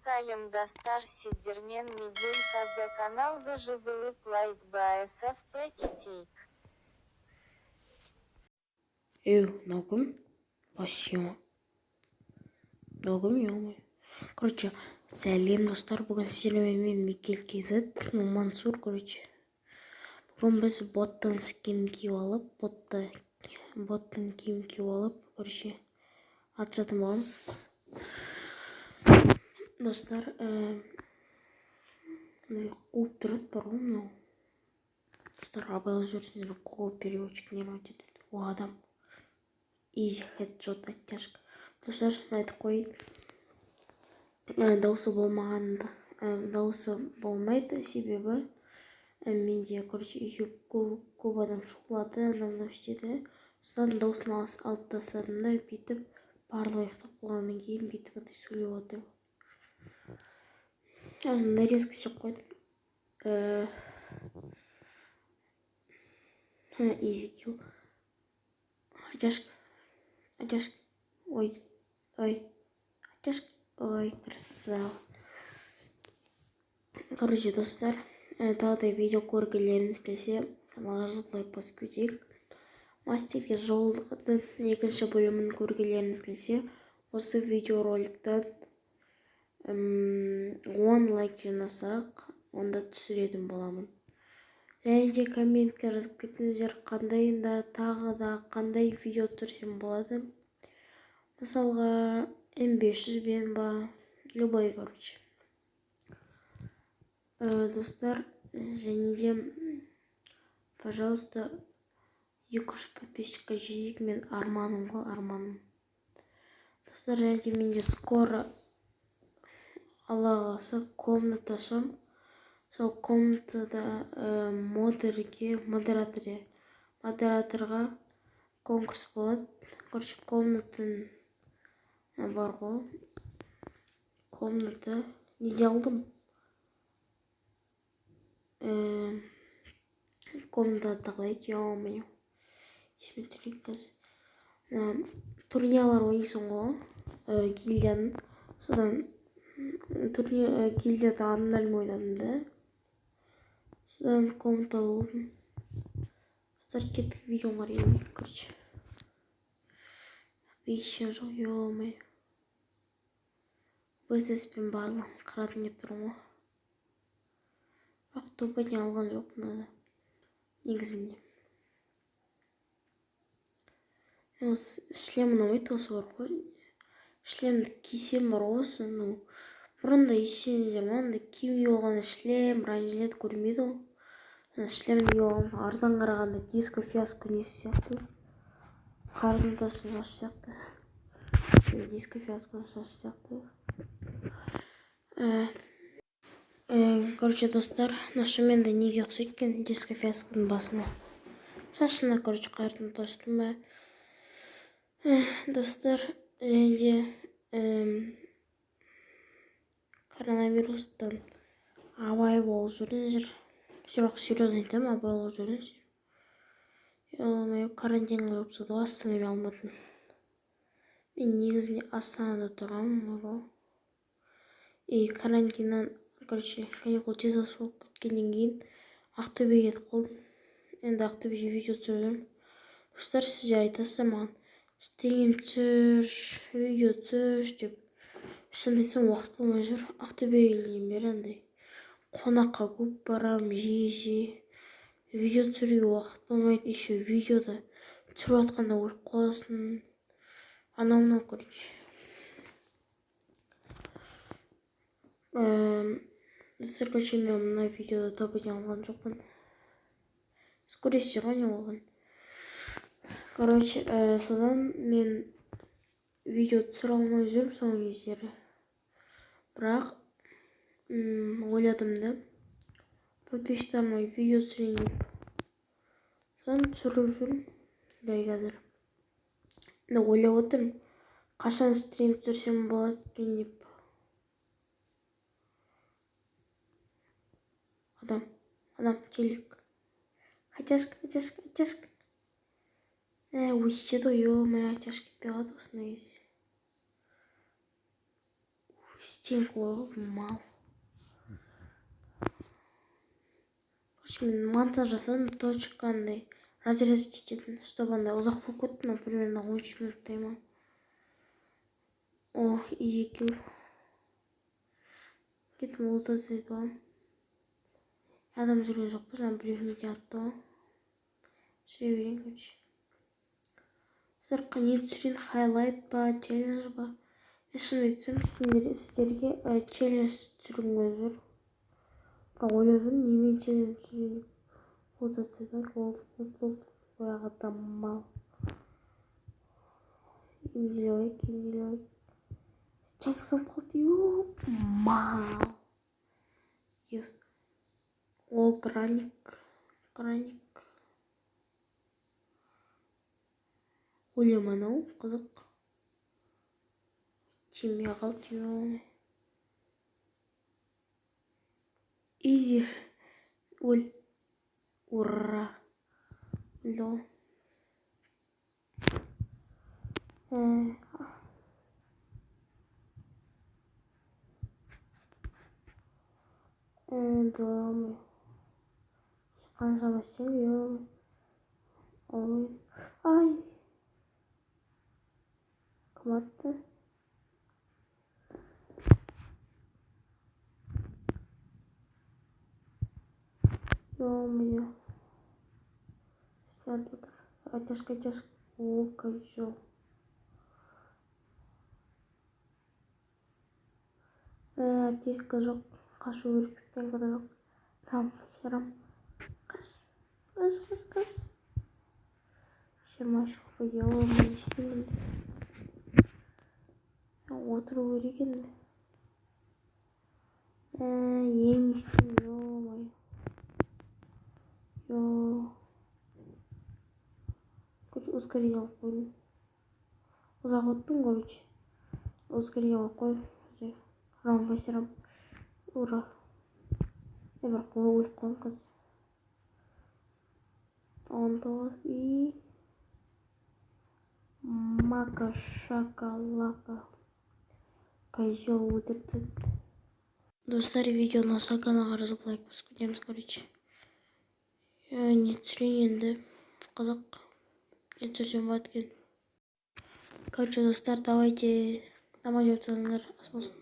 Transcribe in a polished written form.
Салем достар сиздермен меден казда каналга жазылып лайк басып кетейік. Ногом? Спасибо. Ногом, ё-моё. Короче, сәлем достар, бүгін сіздермен мен Микель Кейзет, Мансур, короче. Бүгін біз боттың киім киіп алып, короче, ат жатым боламыз. Достар, қуып тұрады бар ғой мынау. Достар, абайлы жүрсіңдер, Google переводчик не работает. О, адам. Easy headshot оттяжка. Достар, сіз айтып қойын. Дауысы болмайды, себебі менде, короче, еще көп адам шулады, анау істеді. Содан дауысын алып тастадым да, бүйтіп, барлығы ұйықтап қалғаннан кейін бүйтіп андай сөйлеп отыр. Өзім нарезка істеп қойдым. Easy kill. Оттяжка. Ой. Оттяжка. Ой, красава. Короче, достар, тағыдай видео көргілеріңіз келсе, каналға жазып лайк басып кетейік. Мастерге жолдың екінші бөлімін көргілеріңіз келсе, осы видеороликтан 10 лайк жинасақ, онда түсіретін боламын. Және де комментке жазып кетіңіздер, тағы да қандай видео түсірсем болады. Мысалға, М500 бен ба, любой, короче. Достар, және де, пожалуйста, 200 подписчикқа жетейік, мен арманым ғой, арманым. Достар, және де менде скоро Алла қаласа комната ашам. Сол комнатада модераторға конкурс болады. Короче, комнатын бар ғой. Комната неде алдым? Комната тағылайды, ё-моё. Есіме түсірейін қазір. Турниялар ойнайсың ғой, гильдияның. Содан гильдияда адамдармен ойнадым да. Содан комната болдым. Достар, кеттік видеоға қарайық, короче. Вещен жоқ, ё-моё. ВСС-пен барлығын қыратын деп тұрмын ғой. Бірақ топа не алған жоқ мынада. Негізінде. Шлем ұнамайды осы бар ғой. Шлемді кисем бар осы. Бұрында есеніздер маңда киви болғанда шлем, бронежилет көрмейді ғой. Шлемді болған ардан қарағанда диско фиаско несі сияқты. Қарындасы шаш сияқты. Диско фиаско шаш сияқты. Короче, достар, нашымен де неге ұқсайды екен диско фиасконың басына. Шашына, короче, қайырдың тостым ба. Достар, және де коронавирустан абай болып жүріңіздер. Жоқ, серьезно айтамын, абай болып жүріңіздер. Ё-моё, карантинға өпседі ғой, Астана мен Алматын. Мен негізінде Астанада тұрғанмын ғой. Карантиннан, короче, каникул тез болып кеткеннен кейін Ақтөбеге кетіп қалдым. Енді Ақтөбеде видео түсірдім. Достар, сіздер айтасыздар маған, стрим түсір, видео түсір деп. Шын десем уақыт болмай жүр. Ақтөбеге келген бері андай қонаққа көп барам, жиі. Видео түсіруге уақыт болмайды. Еще видеода түсіріп атқанда өліп қаласың. Анау, короче. Достар, короче, мен мына видеода топа не алған жоқпын. Скорее ғой не болған. Короче, содан мен видео түсіре алмай жүрмін соңғы кездері. Бірақ ойладым да, подписчиктарыма видео түсірейін деп. Содан түсіріп жүрмін. Дай қазір. Ойлап отырмын, қашан стрим түсірсем болады екен деп. Адам. Анам челик. Айтяшка. Өшчеді ғой, ё-моё, айтяш кетпей қалады осындай кезде. Стенка ғой, мал. Мен монтаж жасадым, точка андай разрезать ететін, чтобы андай ұзақ болып кетті, примерно 13 минуттай ма. О, екеу. Кетіп молда цвет вам. Адам жүрген жоқ па, жаңа біреу неге атты ғой. Жүре берейін, короче. Сұраққа не түсірейін, хайлайт па, челлендж ба? Мен шын айтсам, сіздерге челлендж түсіргім жүр. Бірақ ойлап жүрмін, немен челлендж түсірейін. Молда цвет бол. Ояға даммал. Емделеу. Стенка салып қалды, ё-мал. Yes. О, краник. Ойлама анау, қызық. Тимей қалды, ё. Изи. Өл. Ура. Өлді. Дома. Қаншама істеймін, ё. Ой. Ай. Кім атты? Ё-моё. Айтяшка. О, козел. Аптека жоқ. Қашу керек, стенкада жоқ. Рам. Қаш. 20 шықпа, ё-моё, не істеймін. Отыру керек енді. Ең істеймін, ё-моё. Короче, ускорение алып қойдым. Ұзақ өттім, короче. Ускорение алып қой. Рам. Ура. Бірақ өліп қалдым қазір. 19 и... Мака шакалака. Козел өлтірді. Достар, видеоны аса каналға жазып лайк басып кетеміз, короче. Не түсірейін енді. Қызық. Не түсірсем болады екен. Короче, достар, давайте намаз жауып тастаңыздар. Ас болсын.